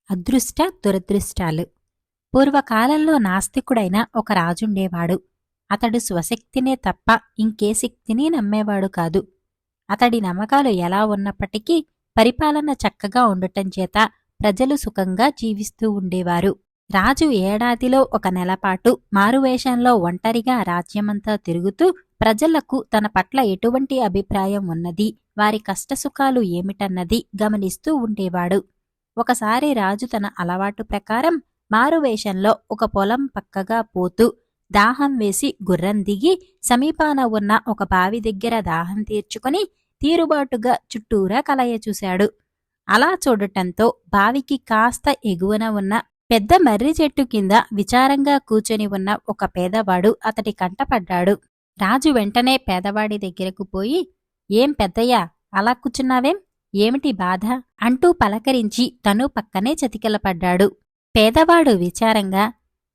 అదృష్ట దురదృష్టాలు. పూర్వకాలంలో నాస్తికుడైన ఒక రాజుండేవాడు. అతడు స్వశక్తినే తప్ప ఇంకే శక్తిని నమ్మేవాడు కాదు. అతడి నమ్మకాలు ఎలా ఉన్నప్పటికీ పరిపాలన చక్కగా ఉండటంచేత ప్రజలు సుఖంగా జీవిస్తూ ఉండేవారు. రాజు ఏడాదిలో 1 నెలపాటు మారువేషంలో ఒంటరిగా రాజ్యమంతా తిరుగుతూ ప్రజలకు తన పట్ల ఎటువంటి అభిప్రాయం ఉన్నది, వారి కష్టసుఖాలు ఏమిటన్నది గమనిస్తూ ఉండేవాడు. ఒకసారి రాజు తన అలవాటు ప్రకారం మారువేషంలో ఒక పొలం పక్కగా పోతూ దాహం వేసి గుర్రం దిగి సమీపాన ఉన్న ఒక బావి దగ్గర దాహం తీర్చుకుని తీరుబాటుగా చుట్టూరా కలయ చూశాడు. అలా చూడటంతో బావికి కాస్త ఎగువన ఉన్న పెద్ద మర్రి చెట్టు కింద విచారంగా కూర్చొని ఉన్న ఒక పేదవాడు అతడి కంటపడ్డాడు. రాజు వెంటనే పేదవాడి దగ్గరకు పోయి, "ఏం పెద్దయ్యా, అలా కూర్చున్నావేం? ఏమిటి బాధ?" అంటూ పలకరించి తను పక్కనే చతికిలపడ్డాడు. పేదవాడు విచారంగా,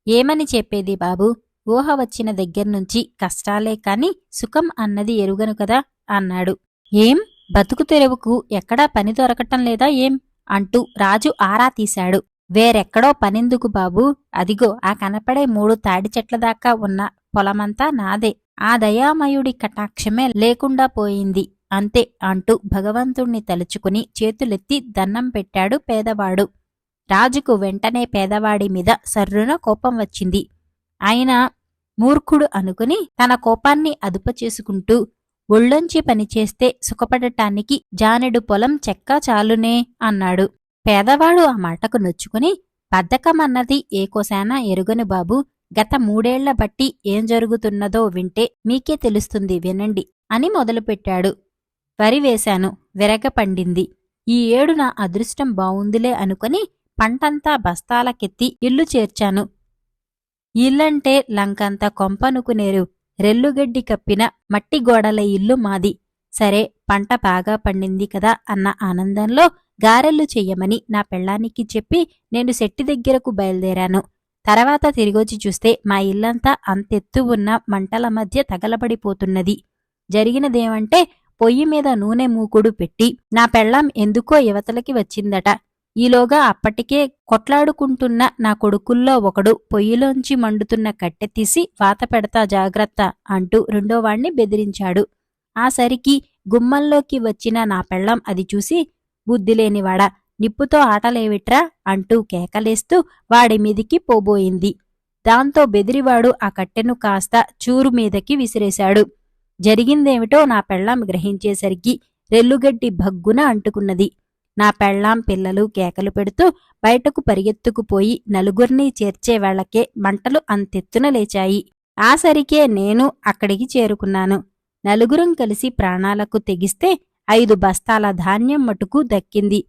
"ఏమని చెప్పేది బాబూ, ఊహ వచ్చిన దగ్గర్నుంచి కష్టాలే కాని సుఖం అన్నది ఎరుగను కదా" అన్నాడు. "ఏం, బతుకు తెరువుకు ఎక్కడా పని దొరకటం లేదా ఏం?" అంటూ రాజు ఆరా తీశాడు. "వేరెక్కడో పనెందుకు బాబూ, అదిగో ఆ కనపడే 3 తాడి చెట్ల దాకా ఉన్న పొలమంతా నాదే. ఆ దయామయుడి కటాక్షమే లేకుండా పోయింది అంతే" అంటూ భగవంతుణ్ణి తలుచుకుని చేతులెత్తి దన్నం పెట్టాడు పేదవాడు. రాజుకు వెంటనే పేదవాడి మీద సర్రున కోపం వచ్చింది. ఆయన మూర్ఖుడు అనుకుని తన కోపాన్ని అదుపుచేసుకుంటూ, "ఒళ్ళొంచి పనిచేస్తే సుఖపడటానికి జానెడు పొలం చెక్క చాలునే" అన్నాడు. పేదవాడు ఆ మాటకు నొచ్చుకుని, "బద్ధకమన్నది ఏ కోశానా ఎరుగను బాబూ, గత 3 ఏళ్ల బట్టి ఏం జరుగుతున్నదో వింటే మీకే తెలుస్తుంది వినండి" అని మొదలుపెట్టాడు. "వరి వేశాను, విరగ పండింది. ఈ ఏడు నా అదృష్టం బావుందిలే అనుకుని పంటంతా బస్తాలకెత్తి ఇల్లు చేర్చాను. ఇల్లంటే లంకంత కొంపనుకునేరు, రెల్లుగడ్డి కప్పిన మట్టి గోడల ఇల్లు మాది. సరే, పంట బాగా పండింది కదా అన్న ఆనందంలో గారెలు చెయ్యమని నా పెళ్ళానికి చెప్పి నేను శెట్టి దగ్గరకు బయలుదేరాను. తర్వాత తిరిగొచ్చి చూస్తే మా ఇల్లంతా అంతెత్తు ఉన్న మంటల మధ్య తగలబడిపోతున్నది. జరిగినదేమంటే, పొయ్యి మీద నూనె మూకుడు పెట్టి నా పెళ్ళాం ఎందుకో యువతలకి వచ్చిందట. ఈలోగా అప్పటికే కొట్లాడుకుంటున్న నా కొడుకుల్లో ఒకడు పొయ్యిలోంచి మండుతున్న కట్టె తీసి వాత పెడతా జాగ్రత్త అంటూ రెండోవాణ్ణి బెదిరించాడు. ఆ సరికి గుమ్మంలోకి వచ్చిన నా పెళ్ళాం అది చూసి, "బుద్ధిలేనివాడా, నిప్పుతో ఆటలేవిట్రా" అంటూ కేకలేస్తూ వాడి మీదికి పోబోయింది. దాంతో బెదిరివాడు ఆ కట్టెను కాస్త చూరు మీదకి విసిరేశాడు. జరిగిందేమిటో నా పెళ్ళాం గ్రహించేసరికి రెల్లుగడ్డి భగ్గున అంటుకున్నది. నా పెళ్ళాం పిల్లలు కేకలు పెడుతూ బయటకు పరిగెత్తుకుపోయి నలుగురినీ చేర్చేవేళకే మంటలు అంతెత్తున లేచాయి. ఆ సరికే నేను అక్కడికి చేరుకున్నాను. నలుగురం కలిసి ప్రాణాలకు తెగిస్తే 5 బస్తాల ధాన్యం మటుకు దక్కింది.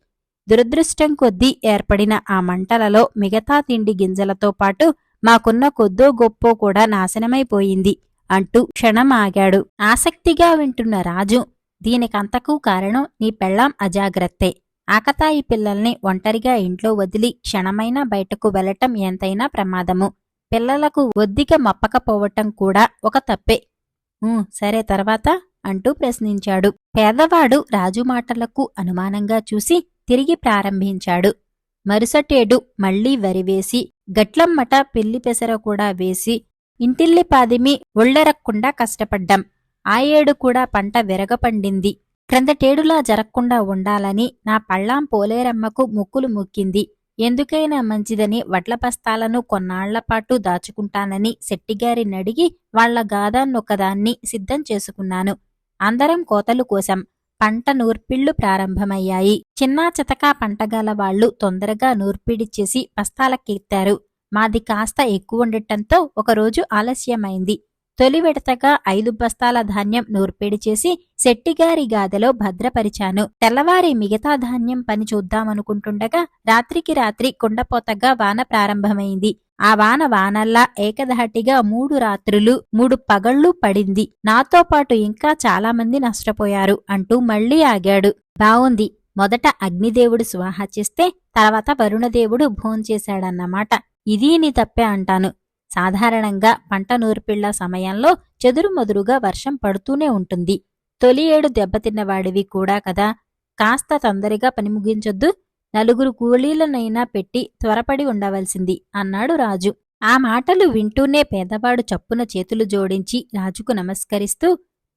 దురదృష్టం కొద్దీ ఏర్పడిన ఆ మంటలలో మిగతా తిండి గింజలతో పాటు మాకున్న కొద్దో గొప్పో కూడా నాశనమైపోయింది అంటూ క్షణం ఆగాడు. ఆసక్తిగా వింటున్న రాజు, "దీనికంతకూ కారణం నీ పెళ్ళాం అజాగ్రత్తే. ఆకతాయి పిల్లల్ని ఒంటరిగా ఇంట్లో వదిలి క్షణమైనా బయటకు వెళ్లటం ఎంతైనా ప్రమాదము. పిల్లలకు ఒద్దిక మప్పకపోవటం కూడా ఒక తప్పే. సరే, తర్వాత" అంటూ ప్రశ్నించాడు. పేదవాడు రాజు మాటలకు అనుమానంగా చూసి తిరిగి ప్రారంభించాడు. "మరుసటేడు మళ్లీ వరివేసి గట్లమ్మట పెళ్లి పెసర కూడా వేసి ఇంటిల్లిపాదిమి ఒళ్ళెరక్కుండా కష్టపడ్డాం. ఆ ఏడు కూడా పంట విరగపండింది. క్రిందటేడులా జరక్కుండా ఉండాలని నా పళ్ళాం పోలేరమ్మకు ముక్కులు ముక్కింది. ఎందుకైనా మంచిదని వడ్ల బస్తాలను కొన్నాళ్లపాటు దాచుకుంటానని శెట్టిగారినడిగి వాళ్ల గాదాన్నొకదాన్ని సిద్ధం చేసుకున్నాను. అందరం కోతలు కోశాం. పంట నూర్పిళ్లు ప్రారంభమయ్యాయి. చిన్నా చితకా పంటగాల వాళ్లు తొందరగా నూర్పిడిచేసి బస్తాలకెత్తారు. మాది కాస్త ఎక్కువుండటంతో ఒకరోజు ఆలస్యమైంది. తొలి విడతగా 5 బస్తాల ధాన్యం నూర్పిడి చేసి శెట్టిగారి గాదెలో భద్రపరిచాను. తెల్లవారి మిగతా ధాన్యం పని చూద్దామనుకుంటుండగా రాత్రికి రాత్రి కుండపోతగా వాన ప్రారంభమైంది. ఆ వానల్లా ఏకధాటిగా 3 రాత్రులు 3 పగళ్లు పడింది. నాతో పాటు ఇంకా చాలామంది నష్టపోయారు అంటూ మళ్లీ ఆగాడు. బావుంది. మొదట అగ్నిదేవుడు స్వాహ చేస్తే తర్వాత వరుణదేవుడు భోంచేశాడన్నమాట. ఇదీ నీ తప్పే అంటాను. సాధారణంగా పంట నూర్పిళ్ల సమయంలో చెదురుమదురుగా వర్షం పడుతూనే ఉంటుంది. తొలి ఏడు దెబ్బతిన్నవాడివి కూడా కదా, కాస్త తొందరగా పని ముగించొద్దు. నలుగురు కూలీలనైనా పెట్టి త్వరపడి ఉండవలసింది అన్నాడు రాజు. ఆ మాటలు వింటూనే పేదవాడు చప్పున చేతులు జోడించి రాజుకు నమస్కరిస్తూ,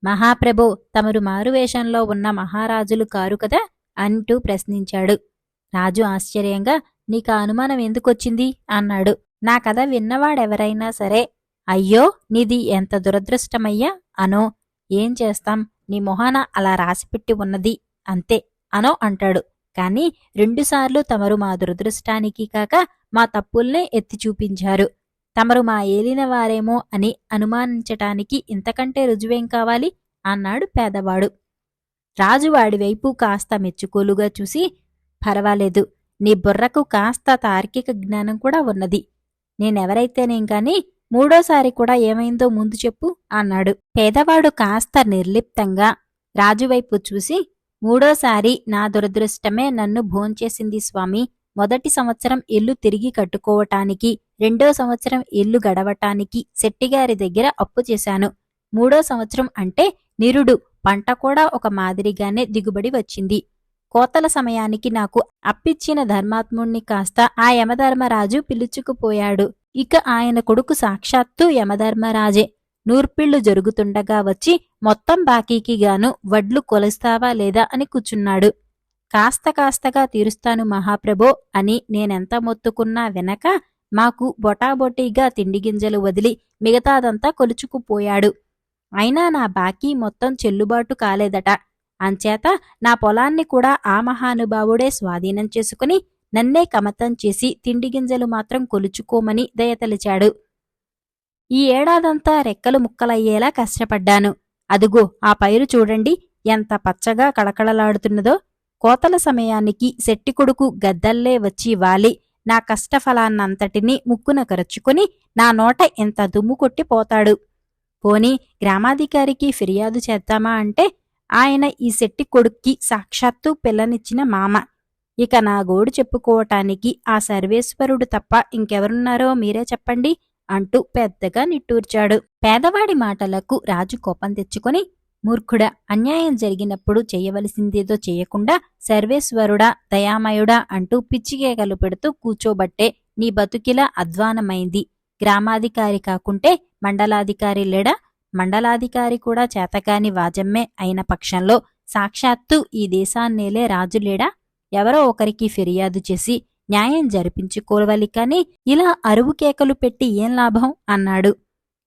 మహాప్రభో, తమరు మారువేషంలో ఉన్న మహారాజులు కారు కదా అంటూ ప్రశ్నించాడు. రాజు ఆశ్చర్యంగా, నీకా అనుమానం ఎందుకొచ్చింది అన్నాడు. నా కథ విన్నవాడెవరైనా సరే, అయ్యో నీది ఎంత దురదృష్టమయ్యా అనో, ఏం చేస్తాం, నీ మొహాన అలా రాసిపెట్టి ఉన్నది అంతే అనో అంటాడు. కాని రెండుసార్లు తమరు మా దురదృష్టానికి కాక మా తప్పుల్నే ఎత్తి చూపించారు. తమరు మా ఏలినవారేమో అని అనుమానించటానికి ఇంతకంటే రుజువేం కావాలి అన్నాడు పేదవాడు. రాజు వాడివైపు కాస్త మెచ్చుకోలుగా చూసి, పర్వాలేదు, నీ బుర్రకు కాస్త తార్కిక జ్ఞానం కూడా ఉన్నది. నేనెవరైతేనేం కాని మూడోసారి కూడా ఏమైందో ముందు చెప్పు అన్నాడు. పేదవాడు కాస్త నిర్లిప్తంగా రాజువైపు చూసి, మూడోసారి నా దురదృష్టమే నన్ను భోంచేసింది స్వామి. మొదటి సంవత్సరం ఇల్లు తిరిగి కట్టుకోవటానికి, రెండో సంవత్సరం ఇల్లు గడవటానికి శెట్టిగారి దగ్గర అప్పు చేశాను. మూడో సంవత్సరం అంటే నిరుడు పంట కూడా ఒక మాదిరిగానే దిగుబడి వచ్చింది. కోతల సమయానికి నాకు అప్పిచ్చిన ధర్మాత్ముణ్ణి కాస్త ఆ యమధర్మరాజు పిలుచుకుపోయాడు. ఇక ఆయన కొడుకు సాక్షాత్తు యమధర్మరాజే. నూర్పిళ్లు జరుగుతుండగా వచ్చి మొత్తం బాకీకి గాను వడ్లు కొలుస్తావా లేదా అని కూచున్నాడు. కాస్త కాస్తగా తీరుస్తాను మహాప్రభో అని నేనెంత మొత్తుకున్నా వెనక మాకు బొటాబొటీగా తిండిగింజలు వదిలి మిగతాదంతా కొలుచుకుపోయాడు. అయినా నా బాకీ మొత్తం చెల్లుబాటు కాలేదట. అంచేత నా పొలాన్ని కూడా ఆ మహానుభావుడే స్వాధీనం చేసుకుని నన్నే కమతం చేసి తిండిగింజలు మాత్రం కొలుచుకోమని దయతలిచాడు. ఈ ఏడాదంతా రెక్కలు ముక్కలయ్యేలా కష్టపడ్డాను. అదుగో ఆ పైరు చూడండి ఎంత పచ్చగా కళకళలాడుతున్నదో. కోతల సమయానికి శెట్టి కొడుకు గద్దల్లే వచ్చి వాలి నా కష్టఫలాన్నంతటినీ ముక్కున కరుచుకుని నా నోట ఎంత దుమ్ము కొట్టి పోతాడు. పోనీ గ్రామాధికారికి ఫిర్యాదు చేద్దామా అంటే ఆయన ఈ శెట్టి కొడుక్కి సాక్షాత్తు పిల్లనిచ్చిన మామ. ఇక నా గోడు చెప్పుకోవటానికి ఆ సర్వేశ్వరుడు తప్ప ఇంకెవరున్నారో మీరే చెప్పండి అంటూ పెద్దగా నిట్టూర్చాడు. పేదవాడి మాటలకు రాజు కోపం తెచ్చుకొని, మూర్ఖుడా, అన్యాయం జరిగినప్పుడు చెయ్యవలసిందేదో చెయ్యకుండా సర్వేశ్వరుడా, దయామయుడా అంటూ పిచ్చికేకలు పెడుతూ కూచోబట్టే నీ బతుకిలా అధ్వానమైంది. గ్రామాధికారి కాకుంటే మండలాధికారి లేడా? మండలాధికారి కూడా చేతకాని వాజమ్మే అయిన పక్షంలో సాక్షాత్తు ఈ దేశాన్నేలే రాజులేడా? ఎవరో ఒకరికి ఫిర్యాదు చేసి న్యాయం జరిపించుకోవాలి కాని ఇలా అరువు కేకలు పెట్టి ఏం లాభం అన్నాడు.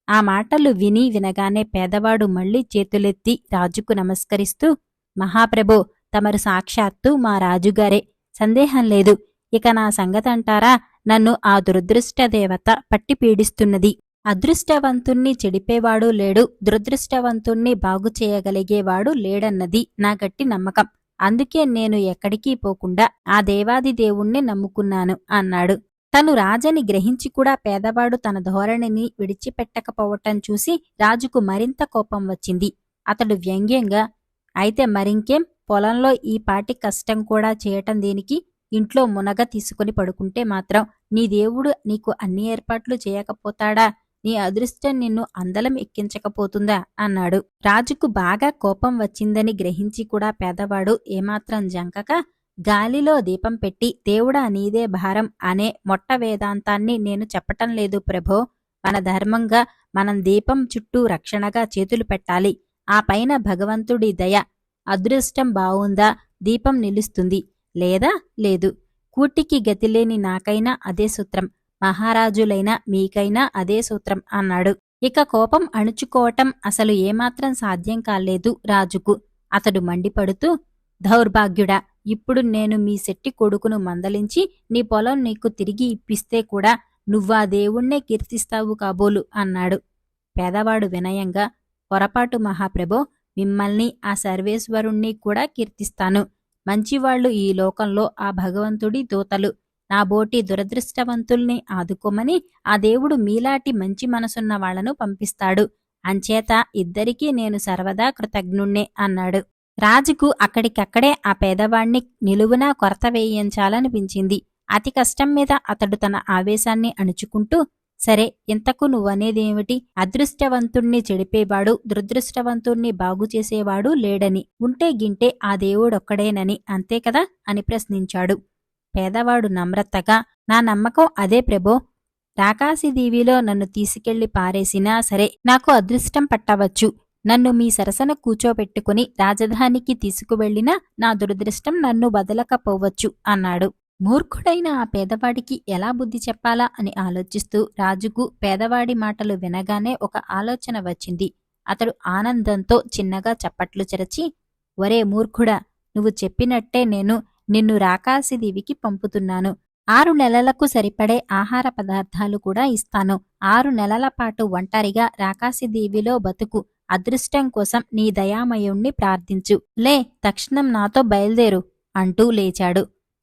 ఆ మాటలు విని వినగానే పేదవాడు మళ్లీ చేతులెత్తి రాజుకు నమస్కరిస్తూ, మహాప్రభో, తమరు సాక్షాత్తు మా రాజుగారే, సందేహం లేదు. ఇక నా సంగతంటారా, నన్ను ఆ దురదృష్టదేవత పట్టి పీడిస్తున్నది. అదృష్టవంతుణ్ణి చెడిపేవాడు లేడు, దురదృష్టవంతుణ్ణి బాగుచేయగలిగేవాడు లేడన్నది నా గట్టి నమ్మకం. అందుకే నేను ఎక్కడికి పోకుండా ఆ దేవాది దేవుణ్ణి నమ్ముకున్నాను అన్నాడు. తను రాజని గ్రహించి కూడా పేదవాడు తన ధోరణిని విడిచిపెట్టకపోవటం చూసి రాజుకు మరింత కోపం వచ్చింది. అతడు వ్యంగ్యంగా, అయితే మరింకేం, పొలంలో ఈ పాటి కష్టం కూడా చేయటం దేనికి? ఇంట్లో మునగ తీసుకుని పడుకుంటే మాత్రం నీ దేవుడు నీకు అన్ని ఏర్పాట్లు చేయకపోతాడా? నీ అదృష్టం నిన్ను అందలం ఎక్కించకపోతుందా అన్నాడు. రాజుకు బాగా కోపం వచ్చిందని గ్రహించి కూడా పేదవాడు ఏమాత్రం జంకక, గాలిలో దీపం పెట్టి దేవుడా నీదే భారం అనే మొట్ట వేదాంతాన్ని నేను చెప్పటం లేదు ప్రభో. మన ధర్మంగా మనం దీపం చుట్టూ రక్షణగా చేతులు పెట్టాలి. ఆ పైన భగవంతుడి దయ. అదృష్టం బావుందా దీపం నిలుస్తుంది, లేదా లేదు. కూటికి గతిలేని నాకైనా అదే సూత్రం, మహారాజులైనా మీకైనా అదే సూత్రం అన్నాడు. ఇక కోపం అణుచుకోవటం అసలు ఏమాత్రం సాధ్యం కాలేదు రాజుకు. అతడు మండిపడుతూ, దౌర్భాగ్యుడా, ఇప్పుడు నేను మీ శెట్టి కొడుకును మందలించి నీ పొలం నీకు తిరిగి ఇప్పిస్తే కూడా నువ్వా దేవుణ్ణే కీర్తిస్తావు కాబోలు అన్నాడు. పేదవాడు వినయంగా, పొరపాటు మహాప్రభో, మిమ్మల్ని ఆ సర్వేశ్వరుణ్ణి కూడా కీర్తిస్తాను. మంచివాళ్లు ఈ లోకంలో ఆ భగవంతుడి దూతలు. నా బోటి దురదృష్టవంతుల్ని ఆదుకోమని ఆ దేవుడు మీలాటి మంచి మనసున్న వాళ్లను పంపిస్తాడు. అంచేత ఇద్దరికీ నేను సర్వదా కృతజ్ఞుణ్ణే అన్నాడు. రాజుకు అక్కడికక్కడే ఆ పేదవాణ్ణి నిలువునా కొరత వేయించాలనిపించింది. అతి కష్టం మీద అతడు తన ఆవేశాన్ని అణుచుకుంటూ, సరే, ఇంతకు నువ్వనేదేమిటి? అదృష్టవంతుణ్ణి చెడిపేవాడు, దురదృష్టవంతుణ్ణి బాగుచేసేవాడు లేడని, ఉంటే గింటే ఆ దేవుడొక్కడేనని, అంతే కదా అని ప్రశ్నించాడు. పేదవాడు నమ్రతగా, నా నమ్మకం అదే ప్రభో. రాకాసిదీవిలో నన్ను తీసుకెళ్లి పారేసినా సరే నాకు అదృష్టం పట్టవచ్చు. నన్ను మీ సరసన కూచోబెట్టుకుని రాజధానికి తీసుకువెళ్లినా నా దురదృష్టం నన్ను వదలకపోవచ్చు అన్నాడు. మూర్ఖుడైన ఆ పేదవాడికి ఎలా బుద్ధి చెప్పాలా అని ఆలోచిస్తూ రాజుకు పేదవాడి మాటలు వినగానే ఒక ఆలోచన వచ్చింది. అతడు ఆనందంతో చిన్నగా చప్పట్లు చెరచి, ఒరే మూర్ఖుడా, నువ్వు చెప్పినట్టే నేను నిన్ను రాకాసిదీవికి పంపుతున్నాను. 6 నెలలకు సరిపడే ఆహార పదార్థాలు కూడా ఇస్తాను. 6 నెలల పాటు ఒంటరిగా రాకాసిదీవిలో బతుకు. అదృష్టం కోసం నీ దయామయుణ్ణి ప్రార్థించు. లే, తక్షణం నాతో బయల్దేరు అంటూ లేచాడు.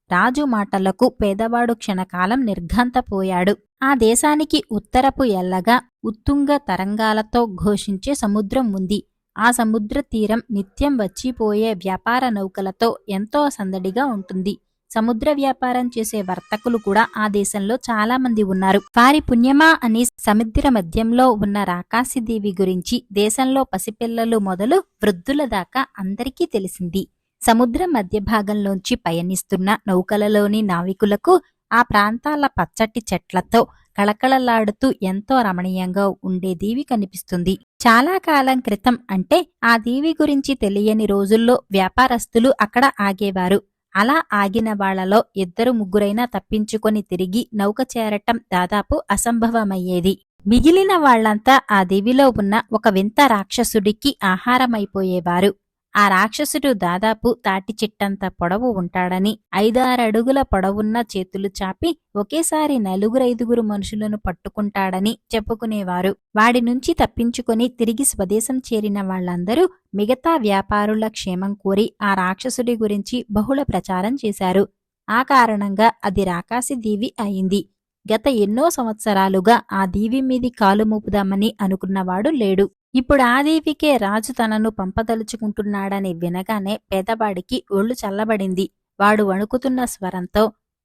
రాజు మాటలకు పేదవాడు క్షణకాలం నిర్ఘాంతపోయాడు. ఆ దేశానికి ఉత్తరపు ఎల్లగా ఉత్తుంగ తరంగాలతో ఘోషించే సముద్రం ఉంది. ఆ సముద్ర తీరం నిత్యం వచ్చిపోయే వ్యాపార నౌకలతో ఎంతో సందడిగా ఉంటుంది. సముద్ర వ్యాపారం చేసే వర్తకులు కూడా ఆ దేశంలో చాలా మంది ఉన్నారు. వారి పుణ్యమా అని సముద్ర మధ్యంలో ఉన్న రాకాసిదేవి గురించి దేశంలో పసిపిల్లలు మొదలు వృద్ధుల దాకా అందరికీ తెలిసింది. సముద్రం మధ్య భాగంలోంచి పయనిస్తున్న నౌకలలోని నావికులకు ఆ ప్రాంతాల పచ్చటి చెట్లతో కళకళలాడుతూ ఎంతో రమణీయంగా ఉండే దీవి కనిపిస్తుంది. చాలా కాలం క్రితం, అంటే ఆ దీవి గురించి తెలియని రోజుల్లో వ్యాపారస్తులు అక్కడ ఆగేవారు. అలా ఆగిన వాళ్లలో 2-3 తప్పించుకొని తిరిగి నౌక చేరటం దాదాపు అసంభవమయ్యేది. మిగిలిన వాళ్లంతా ఆ దీవిలో ఉన్న ఒక వింత రాక్షసుడికి ఆహారమైపోయేవారు. ఆ రాక్షసుడు దాదాపు తాటి చెట్టంత పొడవు ఉంటాడని, 5-6 అడుగుల పొడవున్న చేతులు చాపి ఒకేసారి 4-5 మనుషులను పట్టుకుంటాడని చెప్పుకునేవారు. వాడి నుంచి తప్పించుకొని తిరిగి స్వదేశం చేరిన వాళ్లందరూ మిగతా వ్యాపారుల క్షేమం కోరి ఆ రాక్షసుడి గురించి బహుళ ప్రచారం చేశారు. ఆ కారణంగా అది రాకాసిదీవి అయింది. గత ఎన్నో సంవత్సరాలుగా ఆ దీవి మీది కాలు మోపుదామని అనుకున్నవాడు లేడు. ఇప్పుడు ఆ దీవికే రాజు తనను పంపదలుచుకుంటున్నాడని వినగానే పేదవాడికి ఒళ్ళు చల్లబడింది. వాడు వణుకుతున్న స్వరంతో,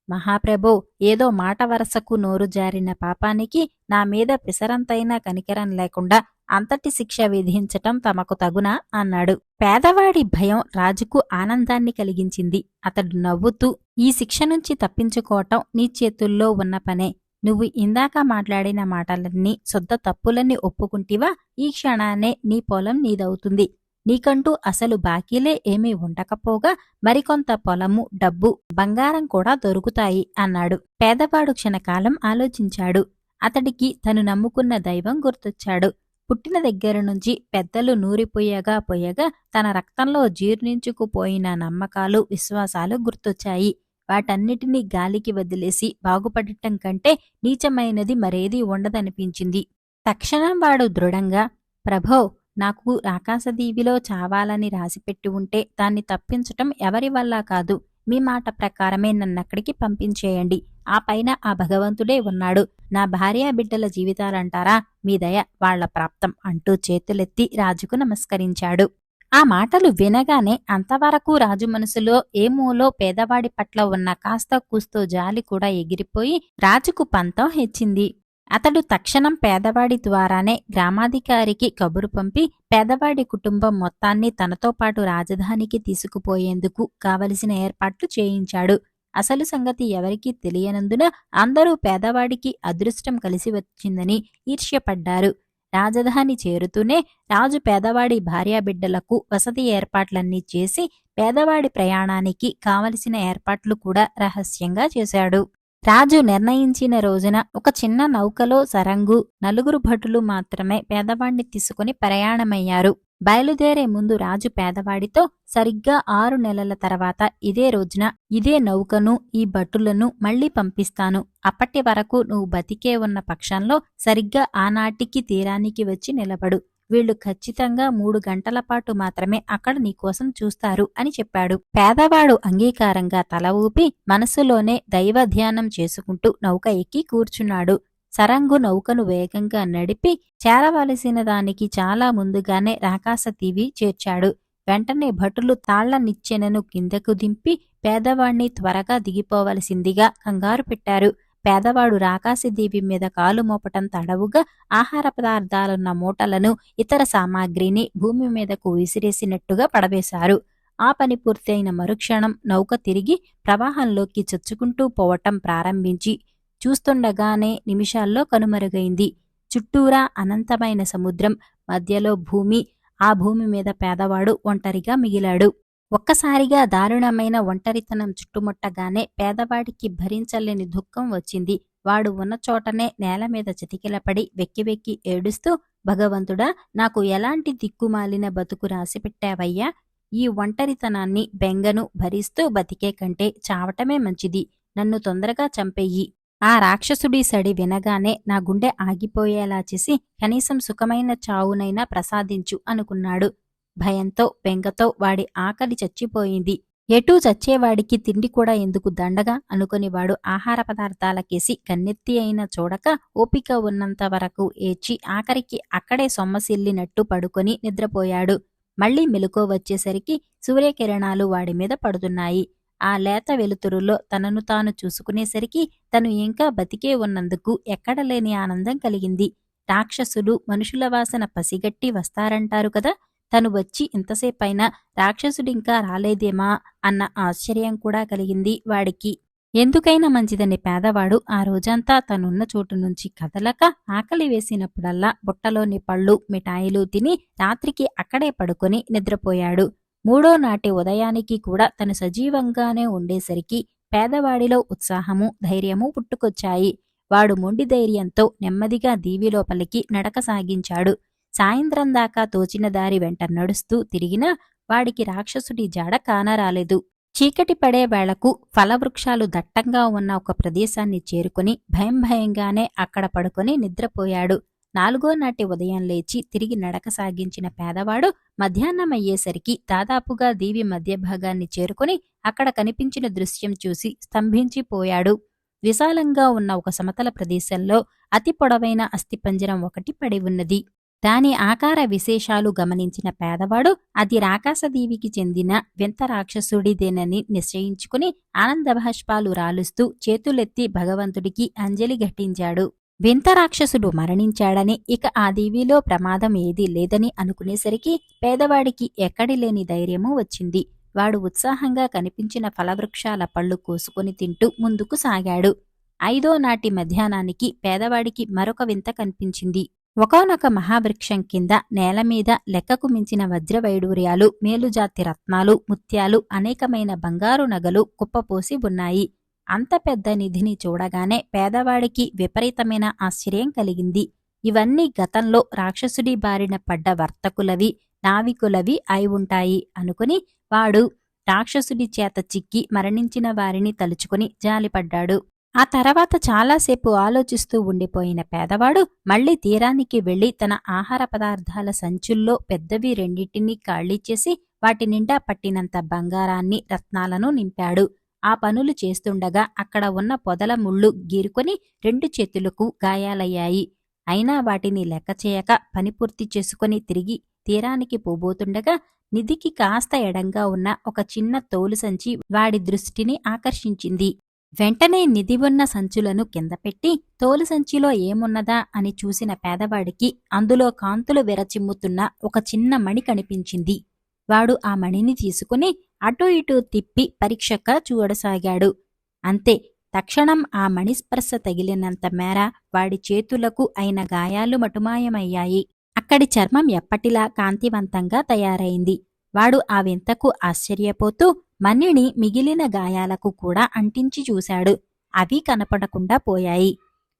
మహాప్రభో, ఏదో మాట వరసకు నోరు జారిన పాపానికి నా మీద పిసరంతైనా కనికరం లేకుండా అంతటి శిక్ష విధించటం తమకు తగునా అన్నాడు. పేదవాడి భయం రాజుకు ఆనందాన్ని కలిగించింది. అతడు నవ్వుతూ, ఈ శిక్ష నుంచి తప్పించుకోవటం నీ చేతుల్లో ఉన్న పనే. నువ్వు ఇందాక మాట్లాడిన మాటలన్నీ శుద్ధ తప్పులని ఒప్పుకుంటివా? ఈ క్షణాన్నే నీ పొలం నీదవుతుంది. నీకంటూ అసలు బాకీలే ఏమీ ఉండకపోగా మరికొంత పొలము, డబ్బు, బంగారం కూడా దొరుకుతాయి అన్నాడు. పేదవాడు క్షణకాలం ఆలోచించాడు. అతడికి తను నమ్ముకున్న దైవం గుర్తొచ్చాడు. పుట్టిన దగ్గర నుంచి పెద్దలు నూరిపోయగా తన రక్తంలో జీర్ణించుకుపోయిన నమ్మకాలు, విశ్వాసాలు గుర్తొచ్చాయి. వాటన్నిటినీ గాలికి వదిలేసి బాగుపడటం కంటే నీచమైనది మరేదీ ఉండదనిపించింది. తక్షణం వాడు దృఢంగా, ప్రభో, నాకు రాకాసదీవిలో చావాలని రాసిపెట్టి ఉంటే దాన్ని తప్పించటం ఎవరి వల్ల కాదు. మీ మాట ప్రకారమే నన్నక్కడికి పంపించేయండి. ఆ పైన ఆ భగవంతుడే ఉన్నాడు. నా భార్యా బిడ్డల జీవితాలంటారా? మీ దయ వాళ్ల ప్రాప్తం అంటూ చేతులెత్తి రాజుకు నమస్కరించాడు. ఆ మాటలు వినగానే అంతవరకు రాజు మనసులో ఏమూలో పేదవాడి పట్ల ఉన్న కాస్త కూస్తో జాలి కూడా ఎగిరిపోయి రాజుకు పంతం హెచ్చింది. అతడు తక్షణం పేదవాడి ద్వారానే గ్రామాధికారికి కబురు పంపి పేదవాడి కుటుంబం మొత్తాన్ని తనతో పాటు రాజధానికి తీసుకుపోయేందుకు కావలసిన ఏర్పాట్లు చేయించాడు. అసలు సంగతి ఎవరికీ తెలియనందున అందరూ పేదవాడికి అదృష్టం కలిసి వచ్చిందని ఈర్ష్యపడ్డారు. రాజధాని చేరుతూనే రాజు పేదవాడి భార్యాబిడ్డలకు వసతి ఏర్పాట్లన్నీ చేసి పేదవాడి ప్రయాణానికి కావలసిన ఏర్పాట్లు కూడా రహస్యంగా చేశాడు. రాజు నిర్ణయించిన రోజున ఒక చిన్న నౌకలో సరంగు, 4 భటులు మాత్రమే పేదవాణ్ణి తీసుకుని ప్రయాణమయ్యారు. బయలుదేరే ముందు రాజు పేదవాడితో, సరిగ్గా 6 నెలల తర్వాత ఇదే రోజున ఇదే నౌకను, ఈ భటులను మళ్లీ పంపిస్తాను. అప్పటి వరకు నువ్వు బతికే ఉన్న పక్షంలో సరిగ్గా ఆనాటికి తీరానికి వచ్చి నిలబడు. వీళ్లు ఖచ్చితంగా 3 గంటల పాటు మాత్రమే అక్కడ నీకోసం చూస్తారు అని చెప్పాడు. పేదవాడు అంగీకారంగా తల ఊపి మనసులోనే దైవ ధ్యానం చేసుకుంటూ నౌక ఎక్కి కూర్చున్నాడు. సరంగు నౌకను వేగంగా నడిపి చేరవలసిన దానికి చాలా ముందుగానే రాకాసదీవి చేర్చాడు. వెంటనే భటులు తాళ్ల నిచ్చెనను కిందకు దింపి పేదవాణ్ణి త్వరగా దిగిపోవలసిందిగా కంగారు పెట్టారు. పేదవాడు రాకాసిదీవి మీద కాలు మోపటం తడవుగా ఆహార పదార్థాలున్న మూటలను, ఇతర సామాగ్రిని భూమి మీదకు విసిరేసినట్టుగా పడవేశారు. ఆ పని పూర్తయిన మరుక్షణం నౌక తిరిగి ప్రవాహంలోకి చొచ్చుకుంటూ పోవటం ప్రారంభించి చూస్తుండగానే నిమిషాల్లో కనుమరుగైంది. చుట్టూరా అనంతమైన సముద్రం, మధ్యలో భూమి, ఆ భూమి మీద పేదవాడు ఒంటరిగా మిగిలాడు. ఒక్కసారిగా దారుణమైన ఒంటరితనం చుట్టుముట్టగానే పేదవాడికి భరించలేని దుఃఖం వచ్చింది. వాడు ఉన్న చోటనే నేలమీద చతికిలపడి వెక్కి వెక్కి ఏడుస్తూ, భగవంతుడా, నాకు ఎలాంటి దిక్కుమాలిన బతుకు రాసిపెట్టావయ్యా? ఈ ఒంటరితనాన్ని, బెంగను భరిస్తూ బతికే కంటే చావటమే మంచిది. నన్ను తొందరగా చంపెయ్యి. ఆ రాక్షసుడి సడి వినగానే నా గుండె ఆగిపోయేలా చేసి కనీసం సుఖమైన చావునైనా ప్రసాదించు అనుకున్నాడు. భయంతో, బెంగతో వాడి ఆకలి చచ్చిపోయింది. ఎటూ చచ్చేవాడికి తిండి కూడా ఎందుకు దండగా అనుకునివాడు ఆహార పదార్థాలకేసి కన్నెత్తి అయినా చూడక ఓపిక ఉన్నంత వరకు ఏడ్చి ఆఖరికి అక్కడే సొమ్మసిల్లినట్టు పడుకొని నిద్రపోయాడు. మళ్లీ మెలకువ వచ్చేసరికి సూర్యకిరణాలు వాడిమీద పడుతున్నాయి. ఆ లేత వెలుతురులో తనను తాను చూసుకునేసరికి తను ఇంకా బతికే ఉన్నందుకు ఎక్కడలేని ఆనందం కలిగింది. రాక్షసులు మనుషుల వాసన పసిగట్టి వస్తారంటారు కదా, తను వచ్చి ఇంతసేపైనా రాక్షసుడింకా రాలేదేమా అన్న ఆశ్చర్యం కూడా కలిగింది వాడికి. ఎందుకైనా మంచిదని పేదవాడు ఆ రోజంతా తనున్న చోటు నుంచి కదలక ఆకలి వేసినప్పుడల్లా బుట్టలోని పళ్ళు, మిఠాయిలు తిని రాత్రికి అక్కడే పడుకొని నిద్రపోయాడు. మూడో నాటి ఉదయానికి కూడా తను సజీవంగానే ఉండేసరికి పేదవాడిలో ఉత్సాహము, ధైర్యము పుట్టుకొచ్చాయి. వాడు మొండి ధైర్యంతో నెమ్మదిగా దీవిలోపలికి నడక సాగించాడు. సాయంత్రం దాకా తోచిన దారి వెంట నడుస్తూ తిరిగినా వాడికి రాక్షసుడి జాడ కానరాలేదు. చీకటి పడే వేళకు ఫలవృక్షాలు దట్టంగా ఉన్న ఒక ప్రదేశాన్ని చేరుకుని భయంగానే అక్కడ పడుకొని నిద్రపోయాడు. నాలుగో నాటి ఉదయం లేచి తిరిగి నడక సాగించిన పేదవాడు మధ్యాహ్నమయ్యేసరికి దాదాపుగా దీవి మధ్యభాగాన్ని చేరుకుని అక్కడ కనిపించిన దృశ్యం చూసి స్తంభించిపోయాడు. విశాలంగా ఉన్న ఒక సమతల ప్రదేశంలో అతి పొడవైన అస్థిపంజరం ఒకటి పడి ఉన్నది. దాని ఆకార విశేషాలు గమనించిన పేదవాడు అది రాకాసదీవికి చెందిన వింత రాక్షసుడిదేనని నిశ్చయించుకుని ఆనందభాష్పాలు రాలుస్తూ చేతులెత్తి భగవంతుడికి అంజలి ఘటించాడు. వింత రాక్షసుడు మరణించాడని, ఇక ఆ దీవిలో ప్రమాదం ఏదీ లేదని అనుకునేసరికి పేదవాడికి ఎక్కడిలేని ధైర్యమూ వచ్చింది. వాడు ఉత్సాహంగా కనిపించిన ఫలవృక్షాల పళ్ళు కోసుకుని తింటూ ముందుకు సాగాడు. ఐదో నాటి మధ్యాహ్నానికి పేదవాడికి మరొక వింత కనిపించింది. ఒకానొక మహావృక్షం కింద నేలమీద లెక్కకు మించిన వజ్రవైడూర్యాలు, మేలుజాతి రత్నాలు, ముత్యాలు, అనేకమైన బంగారు నగలు కుప్పపోసి ఉన్నాయి. అంత పెద్ద నిధిని చూడగానే పేదవాడికి విపరీతమైన ఆశ్చర్యం కలిగింది. ఇవన్నీ గతంలో రాక్షసుడి బారిన పడ్డ వర్తకులవి, నావికులవి అయి ఉంటాయి అనుకుని వాడు రాక్షసుడి చేత చిక్కి మరణించిన వారిని తలుచుకుని జాలిపడ్డాడు. ఆ తర్వాత చాలాసేపు ఆలోచిస్తూ ఉండిపోయిన పేదవాడు మళ్లీ తీరానికి వెళ్లి తన ఆహార పదార్థాల సంచుల్లో పెద్దవి రెండింటినీ ఖాళీ చేసి వాటి నిండా పట్టినంత బంగారాన్ని, రత్నాలను నింపాడు. ఆ పనులు చేస్తుండగా అక్కడ ఉన్న పొదల ముళ్ళు గీరుకొని 2 చేతులకు గాయాలయ్యాయి. అయినా వాటిని లెక్క చేయక పని పూర్తి చేసుకుని తిరిగి తీరానికి పోబోతుండగా నిధికి కాస్త ఎడంగా ఉన్న ఒక చిన్న తోలు సంచి వాడి దృష్టిని ఆకర్షించింది. వెంటనే నిధి ఉన్న సంచులను కిందపెట్టి తోలు సంచిలో ఏమున్నదా అని చూసిన పేదవాడికి అందులో కాంతులు విరచిమ్ముతున్న ఒక చిన్న మణి కనిపించింది. వాడు ఆ మణిని తీసుకుని అటూ ఇటూ తిప్పి పరీక్షగా చూడసాగాడు. అంతే, తక్షణం ఆ మణిస్పర్శ తగిలినంత మేర వాడి చేతులకు అయిన గాయాలు మటుమాయమయ్యాయి. అక్కడి చర్మం ఎప్పటిలా కాంతివంతంగా తయారైంది. వాడు ఆ వింతకు ఆశ్చర్యపోతూ మణిని మిగిలిన గాయాలకు కూడా అంటించి చూశాడు. అవి కనపడకుండా పోయాయి.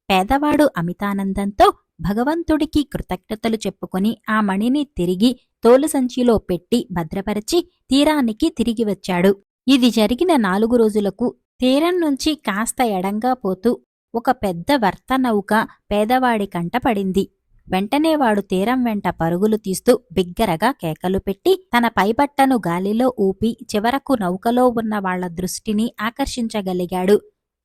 పేదవాడు అమితానందంతో భగవంతుడికి కృతజ్ఞతలు చెప్పుకొని ఆ మణిని తిరిగి తోలు సంచిలో పెట్టి భద్రపరిచి తీరానికి తిరిగి వచ్చాడు. ఇది జరిగిన 4 రోజులకు తీరం నుంచి కాస్త ఎడంగా పోతూ ఒక పెద్ద వర్త నౌక పేదవాడి కంట పడింది. వెంటనే వాడు తీరం వెంట పరుగులు తీస్తూ బిగ్గరగా కేకలు పెట్టి తన పైబట్టను గాలిలో ఊపి చివరకు నౌకలో ఉన్న వాళ్ల దృష్టిని ఆకర్షించగలిగాడు.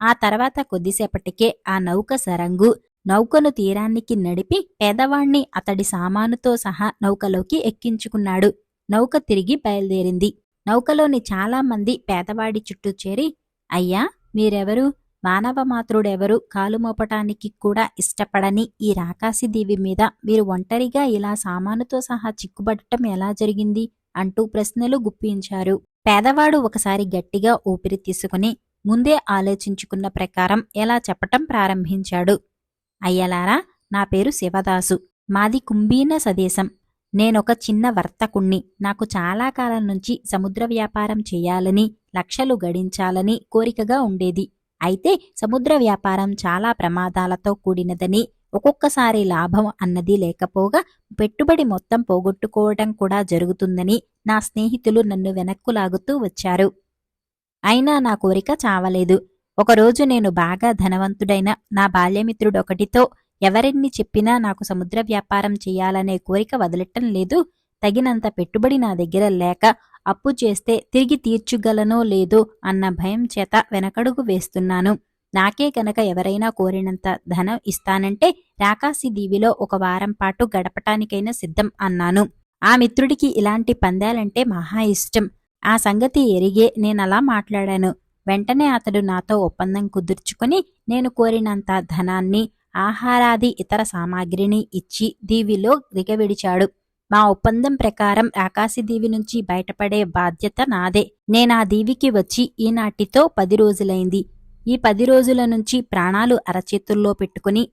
ఆ తర్వాత కొద్దిసేపటికే ఆ నౌక సరంగు నౌకను తీరానికి నడిపి పేదవాణ్ణి అతడి సామానుతో సహా నౌకలోకి ఎక్కించుకున్నాడు. నౌక తిరిగి బయలుదేరింది. నౌకలోని చాలామంది పేదవాడి చుట్టూ చేరి, అయ్యా, మీరెవరు? మానవమాతృడెవరు కాలుమోపటానికి కూడా ఇష్టపడని ఈ రాకాసి దీవి మీద మీరు ఒంటరిగా ఇలా సామానుతో సహా చిక్కుబడటం ఎలా జరిగింది అంటూ ప్రశ్నలు గుప్పించారు. పేదవాడు ఒకసారి గట్టిగా ఊపిరి తీసుకుని ముందే ఆలోచించుకున్న ప్రకారం ఎలా చెప్పటం ప్రారంభించాడు. అయ్యలారా, నా పేరు శివదాసు. మాది కుంభీన సదేశం. నేనొక చిన్న వర్తకుణ్ణి. నాకు చాలా కాలం నుంచి సముద్ర వ్యాపారం చెయ్యాలని, లక్షలు గడించాలని కోరికగా ఉండేది. అయితే సముద్ర వ్యాపారం చాలా ప్రమాదాలతో కూడినదని, ఒక్కొక్కసారి లాభం అన్నది లేకపోగా పెట్టుబడి మొత్తం పోగొట్టుకోవడం కూడా జరుగుతుందని నా స్నేహితులు నన్ను వెనక్కు లాగుతూ వచ్చారు. అయినా నా కోరిక చావలేదు. ఒకరోజు నేను బాగా ధనవంతుడైన నా బాల్యమిత్రుడొకటితో ఎవరెన్ని చెప్పినా నాకు సముద్ర వ్యాపారం చెయ్యాలనే కోరిక వదలటం లేదు. తగినంత పెట్టుబడి నా దగ్గర లేక అప్పు చేస్తే తిరిగి తీర్చుగలనో లేదో అన్న భయం చేత వెనకడుగు వేస్తున్నాను. నాకే గనక ఎవరైనా కోరినంత ధనం ఇస్తానంటే రాకాసి దీవిలో ఒక వారం పాటు గడపటానికైనా సిద్ధం అన్నాను. ఆ మిత్రుడికి ఇలాంటి పందాలంటే మహా ఇష్టం. ఆ సంగతి ఎరిగే నేనలా మాట్లాడాను. వెంటనే అతడు నాతో ఒప్పందం కుదుర్చుకుని నేను కోరినంత ధనాన్ని, ఆహారాది ఇతర సామాగ్రిని ఇచ్చి దీవిలో దిగవిడిచాడు. మా ఒప్పందం ప్రకారం రాకాసి దీవి నుంచి బయటపడే బాధ్యత నాదే. నేనా దీవికి వచ్చి ఈనాటితో 10 రోజులైంది. ఈ 10 రోజుల నుంచి ప్రాణాలు అరచేతుల్లో పెట్టుకుని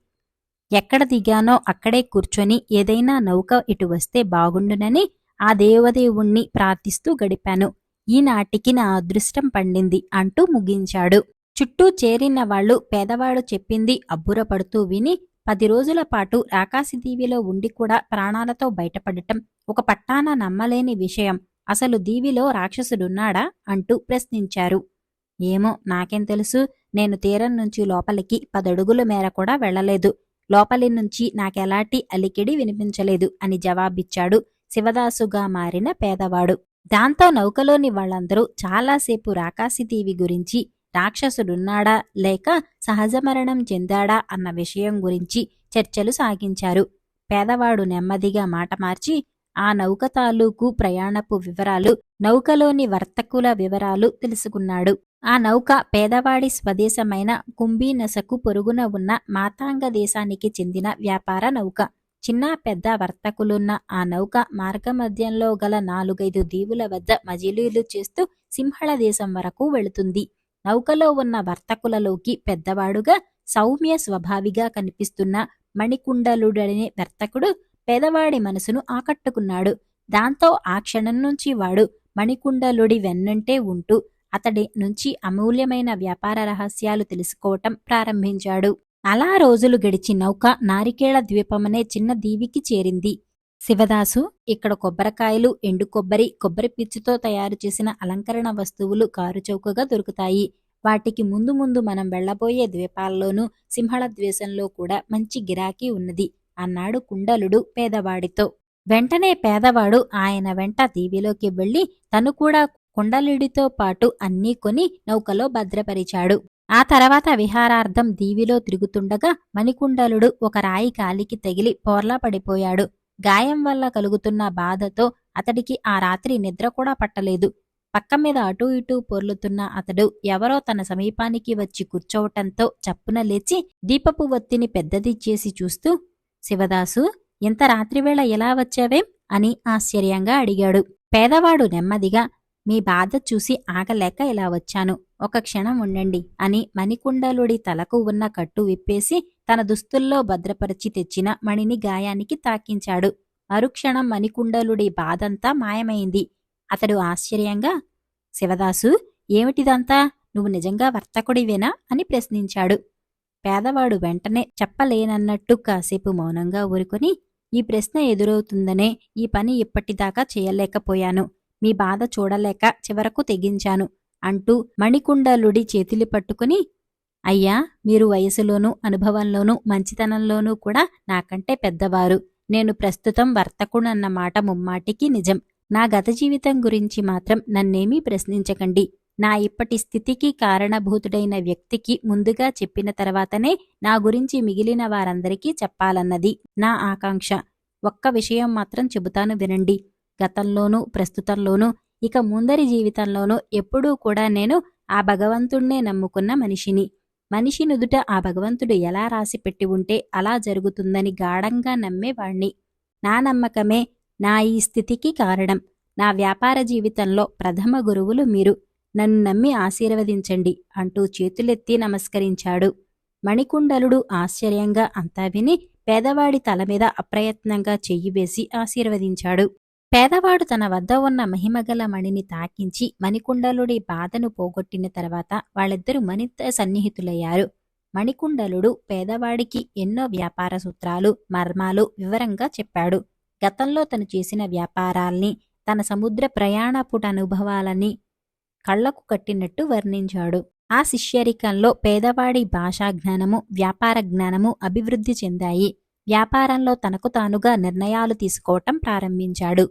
ఎక్కడ దిగానో అక్కడే కూర్చొని ఏదైనా నౌక ఇటు వస్తే బాగుండునని ఆ దేవదేవుణ్ణి ప్రార్థిస్తూ గడిపాను. ఈనాటికి నా అదృష్టం పండింది అంటూ ముగించాడు. చుట్టూ చేరిన వాళ్లు పేదవాడు చెప్పింది అబ్బురపడుతూ విని 10 రోజుల పాటు రాకాసిదీవిలో ఉండి కూడా ప్రాణాలతో బయటపడటం ఒక పట్టాన నమ్మలేని విషయం. అసలు దీవిలో రాక్షసుడున్నాడా అంటూ ప్రశ్నించారు. ఏమో, నాకేం తెలుసు. నేను తీరం నుంచి లోపలికి 10 అడుగుల మేర కూడా వెళ్లలేదు. లోపలి నుంచి నాకెలాంటి అలికిడి వినిపించలేదు అని జవాబిచ్చాడు శివదాసుగా మారిన పేదవాడు. దాంతో నౌకలోని వాళ్ళందరూ చాలాసేపు రాకాసిదీవి గురించి, రాక్షసుడున్నాడా లేక సహజ మరణం చెందాడా అన్న విషయం గురించి చర్చలు సాగించారు. పేదవాడు నెమ్మదిగా మాట మార్చి ఆ నౌక తాలూకు ప్రయాణపు వివరాలు, నౌకలోని వర్తకుల వివరాలు తెలుసుకున్నాడు. ఆ నౌక పేదవాడి స్వదేశమైన కుంభీనసకు పొరుగున ఉన్న మాతాంగ దేశానికి చెందిన వ్యాపార నౌక. చిన్న పెద్ద వర్తకులున్న ఆ నౌక మార్గమధ్యంలో గల 4-5 దీవుల వద్ద మజిలీలు చేస్తూ సింహళ దేశం వరకు వెళుతుంది. నౌకలో ఉన్న వర్తకులలోకి పెద్దవాడుగా, సౌమ్య స్వభావిగా కనిపిస్తున్న మణికుండలుడనే వర్తకుడు పేదవాడి మనసును ఆకట్టుకున్నాడు. దాంతో ఆ క్షణం నుంచి వాడు మణికుండలుడి వెన్నంటే ఉంటూ అతడి నుంచి అమూల్యమైన వ్యాపార రహస్యాలు తెలుసుకోవటం ప్రారంభించాడు. అలా రోజులు గడిచి నౌక నారికేళ ద్వీపమనే చిన్న దీవికి చేరింది. శివదాసు, ఇక్కడ కొబ్బరికాయలు, ఎండు కొబ్బరి, కొబ్బరి పిచ్చుతో తయారు చేసిన అలంకరణ వస్తువులు కారుచౌకగా దొరుకుతాయి. వాటికి ముందు ముందు మనం వెళ్లబోయే ద్వీపాల్లోనూ సింహళ ద్వేషంలో కూడా మంచి గిరాకీ ఉన్నది అన్నాడు కుండలుడు పేదవాడితో. వెంటనే పేదవాడు ఆయన వెంట దీవిలోకి వెళ్లి తను కూడా కుండలుడితో పాటు అన్నీ కొని నౌకలో భద్రపరిచాడు. ఆ తర్వాత విహారార్థం దీవిలో తిరుగుతుండగా మణికుండలుడు ఒక రాయి కాలికి తగిలి పోర్లా పడిపోయాడు. గాయం వల్ల కలుగుతున్న బాధతో అతడికి ఆ రాత్రి నిద్ర కూడా పట్టలేదు. పక్క మీద అటూ ఇటూ పొర్లుతున్న అతడు ఎవరో తన సమీపానికి వచ్చి కూర్చోవటంతో చప్పున లేచి దీపపు ఒత్తిని పెద్దది చేసి చూస్తూ, శివదాసు, ఇంత రాత్రివేళ ఎలా వచ్చావేం అని ఆశ్చర్యంగా అడిగాడు. పేదవాడు నెమ్మదిగా, మీ బాధ చూసి ఆగలేక ఇలా వచ్చాను. ఒక క్షణం ఉండండి అని మణికుండలుడి తలకు ఉన్న కట్టు విప్పేసి తన దుస్తుల్లో భద్రపరిచి తెచ్చిన మణిని గాయానికి తాకించాడు. మరుక్షణం మణికుండలుడి బాధంతా మాయమైంది. అతడు ఆశ్చర్యంగా, శివదాసు, ఏమిటిదంతా? నువ్వు నిజంగా వర్తకుడివేనా అని ప్రశ్నించాడు. పేదవాడు వెంటనే చెప్పలేనన్నట్టు కాసేపు మౌనంగా ఊరుకొని, ఈ ప్రశ్న ఎదురవుతుందనే ఈ పని ఇప్పటిదాకా చేయలేకపోయాను. మీ బాధ చూడలేక చివరకు తెగించాను అంటూ మణికుండలుడి చేతులు పట్టుకుని, అయ్యా, మీరు వయసులోనూ అనుభవంలోనూ మంచితనంలోనూ కూడా నాకంటే పెద్దవారు. నేను ప్రస్తుతం వర్తకుడన్న మాట ముమ్మాటికి నిజం. నా గత జీవితం గురించి మాత్రం నన్నేమీ ప్రశ్నించకండి. నా ఇప్పటి స్థితికి కారణభూతుడైన వ్యక్తికి ముందుగా చెప్పిన తర్వాతనే నా గురించి మిగిలిన వారందరికీ చెప్పాలన్నది నా ఆకాంక్ష. ఒక్క విషయం మాత్రం చెబుతాను వినండి. గతంలోనూ ప్రస్తుతంలోనూ ఇక ముందరి జీవితంలోనూ ఎప్పుడూ కూడా నేను ఆ భగవంతుణ్ణే నమ్ముకున్న మనిషిని. మనిషి నుదుట ఆ భగవంతుడు ఎలా రాసిపెట్టి ఉంటే అలా జరుగుతుందని గాఢంగా నమ్మేవాణ్ణి. నా నమ్మకమే నా ఈ స్థితికి కారణం. నా వ్యాపార జీవితంలో ప్రథమ గురువులు మీరు. నన్ను నమ్మి ఆశీర్వదించండి అంటూ చేతులెత్తి నమస్కరించాడు. మణికుండలుడు ఆశ్చర్యంగా అంతా విని పేదవాడి తలమీద అప్రయత్నంగా చెయ్యి వేసి ఆశీర్వదించాడు. పేదవాడు తన వద్ద ఉన్న మహిమగల మణిని తాకించి మణికుండలుడి బాధను పోగొట్టిన తర్వాత వాళ్ళిద్దరూ మరింత సన్నిహితులయ్యారు. మణికుండలుడు పేదవాడికి ఎన్నో వ్యాపార సూత్రాలు, మర్మాలు వివరంగా చెప్పాడు. గతంలో తను చేసిన వ్యాపారాల్ని, తన సముద్ర ప్రయాణపుట అనుభవాలని కళ్లకు కట్టినట్టు వర్ణించాడు. ఆ శిష్యరికంలో పేదవాడి భాషా జ్ఞానము, వ్యాపార జ్ఞానము అభివృద్ధి చెందాయి. వ్యాపారంలో తనకు తానుగా నిర్ణయాలు తీసుకోవటం ప్రారంభించాడు.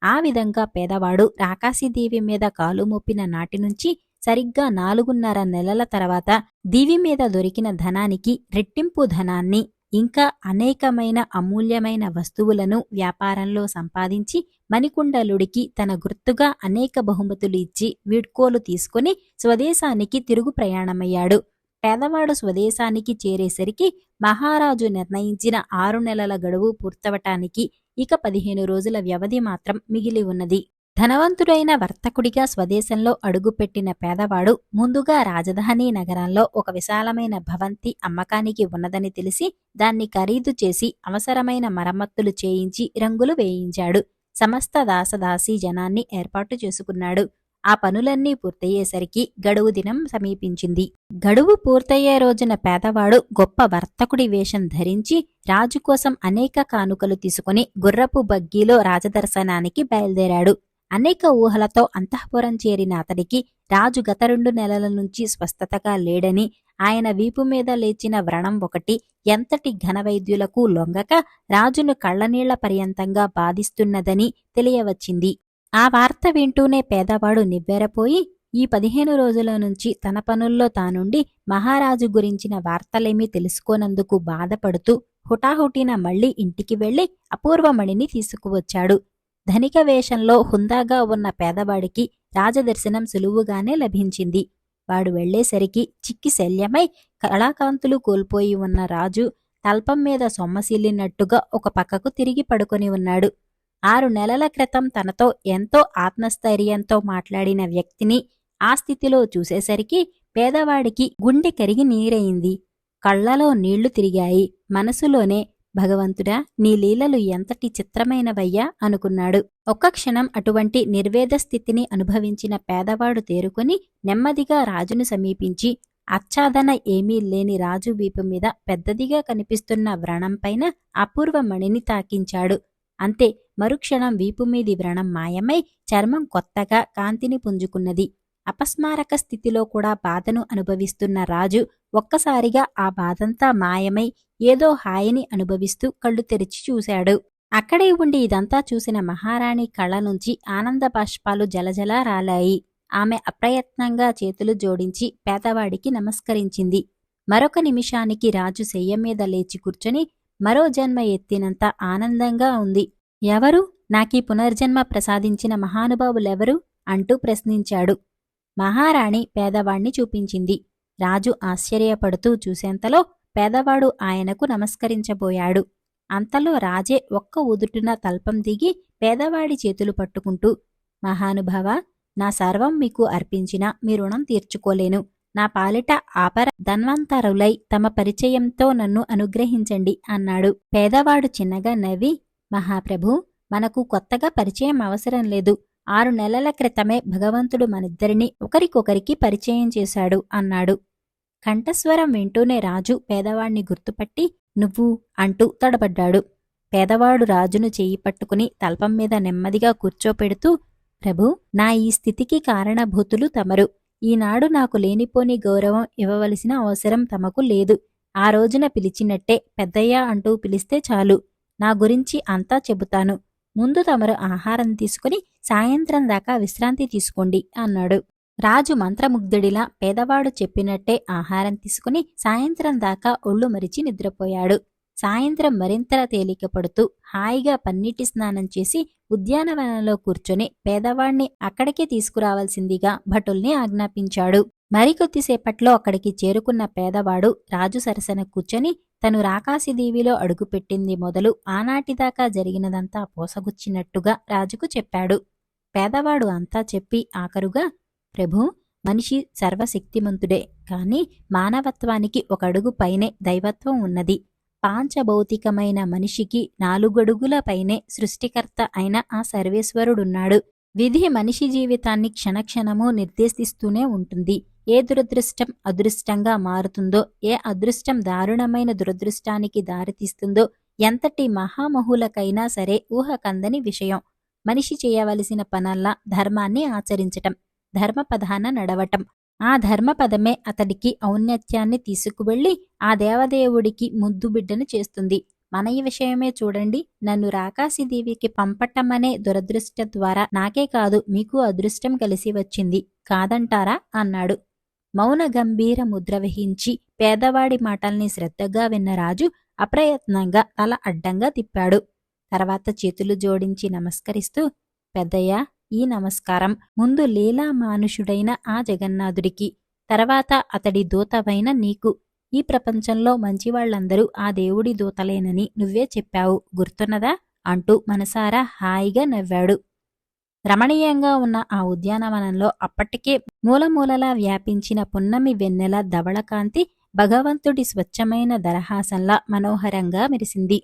ఆ విధంగా పేదవాడు రాకాశీదేవి మీద కాలు మోపిన నాటి నుంచి సరిగ్గా 4.5 నెలల తర్వాత దీవి మీద దొరికిన ధనానికి రెట్టింపు ధనాన్ని, ఇంకా అనేకమైన అమూల్యమైన వస్తువులను వ్యాపారంలో సంపాదించి మణికుండలుడికి తన గుర్తుగా అనేక బహుమతులు ఇచ్చి వీడ్కోలు తీసుకుని స్వదేశానికి తిరుగు ప్రయాణమయ్యాడు. పేదవాడు స్వదేశానికి చేరేసరికి మహారాజు నిర్ణయించిన 6 నెలల గడువు పూర్తవటానికి ఇక 15 రోజుల వ్యవధి మాత్రం మిగిలి ఉన్నది. ధనవంతుడైన వర్తకుడిగా స్వదేశంలో అడుగుపెట్టిన పేదవాడు ముందుగా రాజధాని నగరంలో ఒక విశాలమైన భవంతి అమ్మకానికి ఉన్నదని తెలిసి దాన్ని ఖరీదు చేసి అవసరమైన మరమ్మతులు చేయించి రంగులు వేయించాడు. సమస్త దాసదాసీ జనాన్ని ఏర్పాటు చేసుకున్నాడు. ఆ పనులన్నీ పూర్తయ్యేసరికి గడువు దినం సమీపించింది. గడువు పూర్తయ్యే రోజున పేదవాడు గొప్ప వర్తకుడి వేషం ధరించి రాజు కోసం అనేక కానుకలు తీసుకుని గుర్రపు బగ్గీలో రాజదర్శనానికి బయలుదేరాడు. అనేక ఊహలతో అంతఃపురం చేరిన అతడికి రాజు గత 2 నెలల నుంచి స్వస్థతగా లేడని, ఆయన వీపు మీద లేచిన వ్రణం ఒకటి ఎంతటి ఘనవైద్యులకు లొంగక రాజును కళ్లనీళ్ల పర్యంతంగా బాధిస్తున్నదని తెలియవచ్చింది. ఆ వార్త వింటూనే పేదవాడు నివ్వెరపోయి ఈ 15 రోజుల నుంచి తన పనుల్లో తానుండి మహారాజు గురించిన వార్తలేమీ తెలుసుకోనందుకు బాధపడుతూ హుటాహుటిన మళ్లీ ఇంటికి వెళ్లి అపూర్వమణిని తీసుకువచ్చాడు. ధనిక వేషంలో హుందాగా ఉన్న పేదవాడికి రాజదర్శనం సులువుగానే లభించింది. వాడు వెళ్లేసరికి చిక్కి శల్యమై కళాకాంతులు కోల్పోయి ఉన్న రాజు తల్పం మీద సొమ్మసిల్లినట్టుగా ఒక పక్కకు తిరిగి పడుకొని ఉన్నాడు. 6 నెలల క్రితం తనతో ఎంతో ఆత్మస్థైర్యంతో మాట్లాడిన వ్యక్తిని ఆ స్థితిలో చూసేసరికి పేదవాడికి గుండె కరిగి నీరైంది. కళ్లలో నీళ్లు తిరిగాయి. మనసులోనే భగవంతుడా, నీ లీలలు ఎంతటి చిత్రమైనవయ్యా అనుకున్నాడు. ఒక్క క్షణం అటువంటి నిర్వేద స్థితిని అనుభవించిన పేదవాడు తేరుకొని నెమ్మదిగా రాజును సమీపించి ఆచ్ఛాదన ఏమీ లేని రాజు వీపు మీద పెద్దదిగా కనిపిస్తున్న వ్రణంపైన అపూర్వమణిని తాకించాడు. అంతే, మరుక్షణం వీపుమీది వ్రణం మాయమై చర్మం కొత్తగా కాంతిని పుంజుకున్నది. అపస్మారక స్థితిలో కూడా బాధను అనుభవిస్తున్న రాజు ఒక్కసారిగా ఆ బాధంతా మాయమై ఏదో హాయిని అనుభవిస్తూ కళ్ళు తెరిచి చూశాడు. అక్కడే ఉండి ఇదంతా చూసిన మహారాణి కళ్ళ నుంచి ఆనంద బాష్పాలు జలజలా రాలాయి. ఆమె అప్రయత్నంగా చేతులు జోడించి పేదవాడికి నమస్కరించింది. మరొక నిమిషానికి రాజు శయ్య మీద లేచి కూర్చొని మరో జన్మ ఎత్తినంత ఆనందంగా ఉంది. ఎవరు నాకీ పునర్జన్మ ప్రసాదించిన మహానుభావులెవరు అంటూ ప్రశ్నించాడు. మహారాణి పేదవాణ్ణి చూపించింది. రాజు ఆశ్చర్యపడుతూ చూసేంతలో పేదవాడు ఆయనకు నమస్కరించబోయాడు. అంతలో రాజే ఒక్క ఉదుటున తల్పం దిగి పేదవాడి చేతులు పట్టుకుంటూ, మహానుభావా, నా సర్వం మీకు అర్పించినా మీ రుణం తీర్చుకోలేను. నా పాలిట ఆపర ధన్వంతరులై తమ పరిచయంతో నన్ను అనుగ్రహించండి అన్నాడు. పేదవాడు చిన్నగా నవ్వి, మహాప్రభూ, మనకు కొత్తగా పరిచయం అవసరం లేదు. 6 నెలల క్రితమే భగవంతుడు మనిద్దరినీ ఒకరికొకరికి పరిచయం చేశాడు అన్నాడు. కంఠస్వరం వింటూనే రాజు పేదవాణ్ణి గుర్తుపట్టి నువ్వు అంటూ తడబడ్డాడు. పేదవాడు రాజును చెయ్యి పట్టుకుని తల్పం మీద నెమ్మదిగా కూర్చోపెడుతూ, ప్రభూ, నా ఈ స్థితికి కారణభూతులు తమరు. ఈనాడు నాకు లేనిపోని గౌరవం ఇవ్వవలసిన అవసరం తమకు లేదు. ఆ రోజున పిలిచినట్టే పెద్దయ్య అంటూ పిలిస్తే చాలు. నా గురించి అంతా చెబుతాను. ముందు తమరు ఆహారం తీసుకుని సాయంత్రం దాకా విశ్రాంతి తీసుకోండి అన్నాడు. రాజు మంత్రముగ్ధుడిలా పేదవాడు చెప్పినట్టే ఆహారం తీసుకుని సాయంత్రం దాకా ఒళ్ళు మరిచి నిద్రపోయాడు. సాయంత్రం మరింత తేలిక పడుతూ హాయిగా పన్నీటి స్నానం చేసి ఉద్యానవనంలో కూర్చొని పేదవాణ్ణి అక్కడికే తీసుకురావాల్సిందిగా భటుల్ని ఆజ్ఞాపించాడు. మరికొద్దిసేపట్లో అక్కడికి చేరుకున్న పేదవాడు రాజు సరసన కూర్చొని తను రాకాశీదేవిలో అడుగుపెట్టింది మొదలు ఆనాటిదాకా జరిగినదంతా పోసగుచ్చినట్టుగా రాజుకు చెప్పాడు. పేదవాడు అంతా చెప్పి ఆఖరుగా, ప్రభూ, మనిషి సర్వశక్తిమంతుడే, కాని మానవత్వానికి ఒక అడుగు పైనే దైవత్వం ఉన్నది. పాంచభౌతికమైన మనిషికి 4 అడుగుల పైనే సృష్టికర్త అయిన ఆ సర్వేశ్వరుడున్నాడు. విధి మనిషి జీవితాన్ని క్షణక్షణమూ నిర్దేశిస్తూనే ఉంటుంది. ఏ దురదృష్టం అదృష్టంగా మారుతుందో, ఏ అదృష్టం దారుణమైన దురదృష్టానికి దారితీస్తుందో ఎంతటి మహామహులకైనా సరే ఊహకందని విషయం. మనిషి చేయవలసిన పనల్లా ధర్మాన్ని ఆచరించటం, ధర్మపదాన నడవటం. ఆ ధర్మపదమే అతడికి ఔన్నత్యాన్ని తీసుకువెళ్ళి ఆ దేవదేవుడికి ముద్దు బిడ్డను చేస్తుంది. మన ఈ విషయమే చూడండి. నన్ను రాకాసిదేవికి పంపటమనే దురదృష్ట ద్వారా నాకే కాదు మీకు అదృష్టం కలిసి వచ్చింది కాదంటారా అన్నాడు. మౌన గంభీర ముద్ర వహించి పేదవాడి మాటల్ని శ్రద్ధగా విన్న రాజు అప్రయత్నంగా తల అడ్డంగా తిప్పాడు. తర్వాత చేతులు జోడించి నమస్కరిస్తూ, పెద్దయ్య, ఈ నమస్కారం ముందు లీలా మానుషుడైన ఆ జగన్నాథుడికి, తర్వాత అతడి దూతవైన నీకు. ఈ ప్రపంచంలో మంచివాళ్లందరూ ఆ దేవుడి దూతలేనని నువ్వే చెప్పావు, గుర్తున్నదా అంటూ మనసారా హాయిగా నవ్వాడు. రమణీయంగా ఉన్న ఆ ఉద్యానవనంలో అప్పటికే మూలమూలలా వ్యాపించిన పున్నమి వెన్నెల ధవళకాంతి భగవంతుడి స్వచ్ఛమైన దరహాసంలా మనోహరంగా మెరిసింది.